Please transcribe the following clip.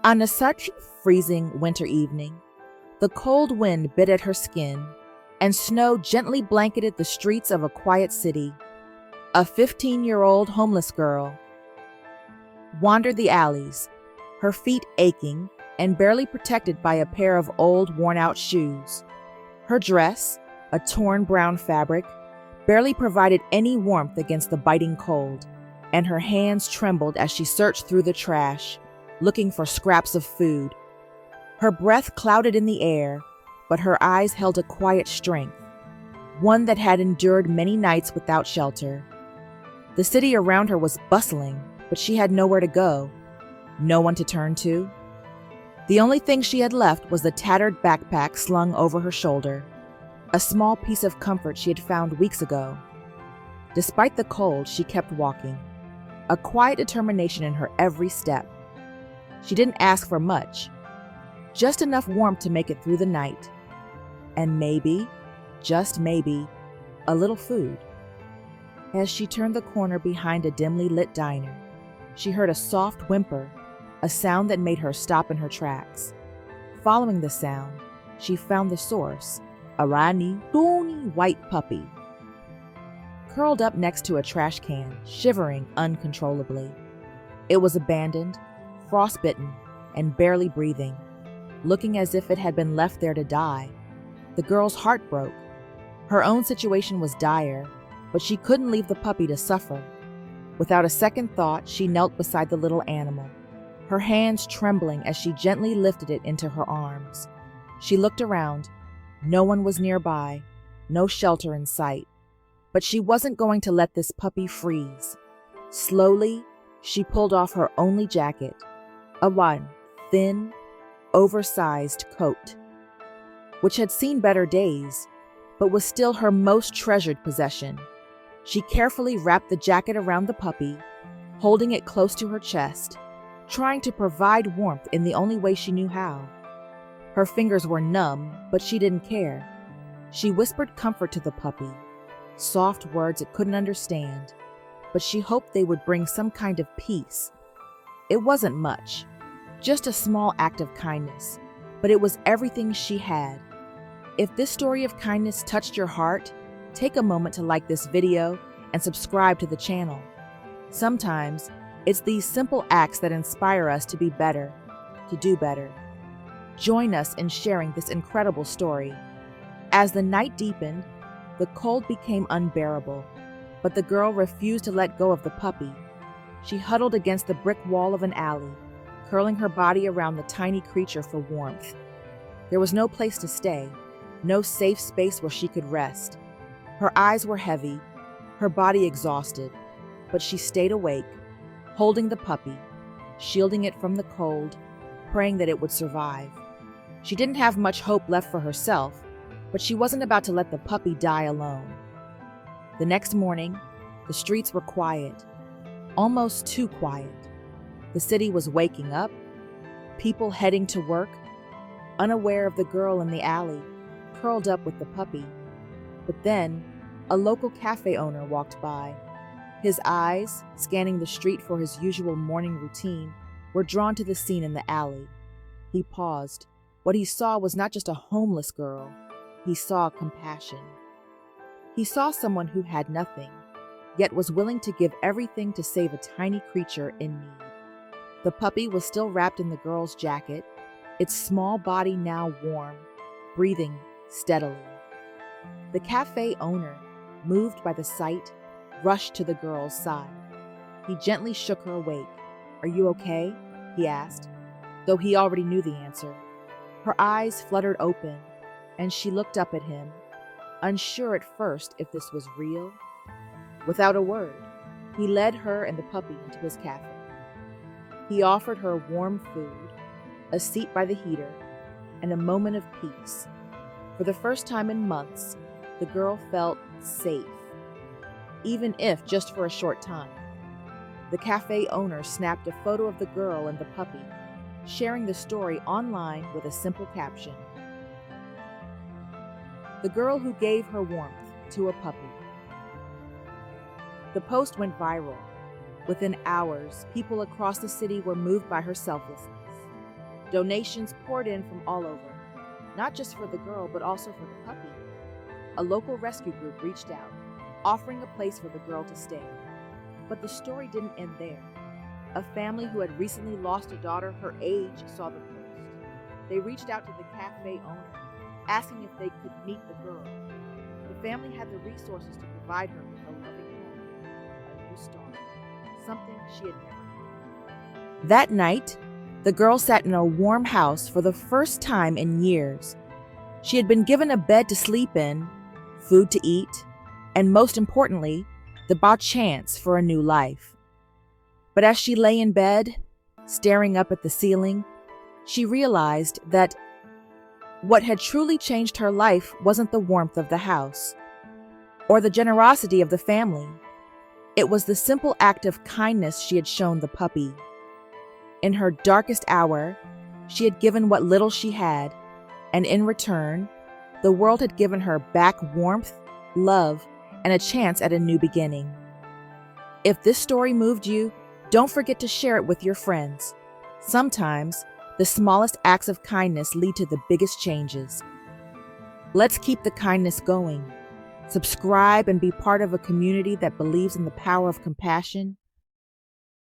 On such freezing winter evening, the cold wind bit at her skin, and snow gently blanketed the streets of a quiet city. A 15-year-old homeless girl wandered the alleys, her feet aching and barely protected by a pair of old, worn-out shoes. Her dress, a torn brown fabric, barely provided any warmth against the biting cold, and her hands trembled as she searched through the trash, looking for scraps of food. Her breath clouded in the air, but her eyes held a quiet strength, one that had endured many nights without shelter. The city around her was bustling, but she had nowhere to go, no one to turn to. The only thing she had left was the tattered backpack slung over her shoulder, a small piece of comfort she had found weeks ago. Despite the cold, she kept walking, a quiet determination in her every step. She didn't ask for much, just enough warmth to make it through the night, and maybe, just maybe, a little food. As she turned the corner behind a dimly lit diner, she heard a soft whimper, a sound that made her stop in her tracks. Following the sound, she found the source, a tiny white puppy, curled up next to a trash can, shivering uncontrollably. It was abandoned, frostbitten, and barely breathing, looking as if it had been left there to die. The girl's heart broke. Her own situation was dire, but she couldn't leave the puppy to suffer. Without a second thought, she knelt beside the little animal, her hands trembling as she gently lifted it into her arms. She looked around. No one was nearby, no shelter in sight. But she wasn't going to let this puppy freeze. Slowly, she pulled off her only jacket, a thin, oversized coat, which had seen better days, but was still her most treasured possession. She carefully wrapped the jacket around the puppy, holding it close to her chest, trying to provide warmth in the only way she knew how. Her fingers were numb, but she didn't care. She whispered comfort to the puppy, soft words it couldn't understand, but she hoped they would bring some kind of peace. It wasn't much, just a small act of kindness, but it was everything she had. If this story of kindness touched your heart, take a moment to like this video and subscribe to the channel. Sometimes, it's these simple acts that inspire us to be better, to do better. Join us in sharing this incredible story. As the night deepened, the cold became unbearable, but the girl refused to let go of the puppy. She huddled against the brick wall of an alley, curling her body around the tiny creature for warmth. There was no place to stay, no safe space where she could rest. Her eyes were heavy, her body exhausted, but she stayed awake, holding the puppy, shielding it from the cold, praying that it would survive. She didn't have much hope left for herself, but she wasn't about to let the puppy die alone. The next morning, the streets were quiet, almost too quiet. The city was waking up, people heading to work, unaware of the girl in the alley, curled up with the puppy. But then, a local cafe owner walked by. His eyes, scanning the street for his usual morning routine, were drawn to the scene in the alley. He paused. What he saw was not just a homeless girl. He saw compassion. He saw someone who had nothing, yet was willing to give everything to save a tiny creature in need. The puppy was still wrapped in the girl's jacket, its small body now warm, breathing steadily. The cafe owner, moved by the sight, rushed to the girl's side. He gently shook her awake. "Are you okay?" he asked, though he already knew the answer. Her eyes fluttered open, and she looked up at him, unsure at first if this was real. Without a word, he led her and the puppy into his cafe. He offered her warm food, a seat by the heater, and a moment of peace. For the first time in months, the girl felt safe, even if just for a short time. The cafe owner snapped a photo of the girl and the puppy, sharing the story online with a simple caption: "The girl who gave her warmth to a puppy." The post went viral. Within hours, people across the city were moved by her selflessness. Donations poured in from all over, not just for the girl, but also for the puppy. A local rescue group reached out, offering a place for the girl to stay. But the story didn't end there. A family who had recently lost a daughter her age saw the post. They reached out to the cafe owner, asking if they could meet the girl. The family had the resources to provide her with a loving home, a new start, something she had never known. That night, the girl sat in a warm house for the first time in years. She had been given a bed to sleep in, food to eat, and most importantly, the chance for a new life. But as she lay in bed, staring up at the ceiling, she realized that what had truly changed her life wasn't the warmth of the house or the generosity of the family. It was the simple act of kindness she had shown the puppy. In her darkest hour, she had given what little she had, and in return, the world had given her back warmth, love, and a chance at a new beginning. If this story moved you, don't forget to share it with your friends. Sometimes, the smallest acts of kindness lead to the biggest changes. Let's keep the kindness going. Subscribe and be part of a community that believes in the power of compassion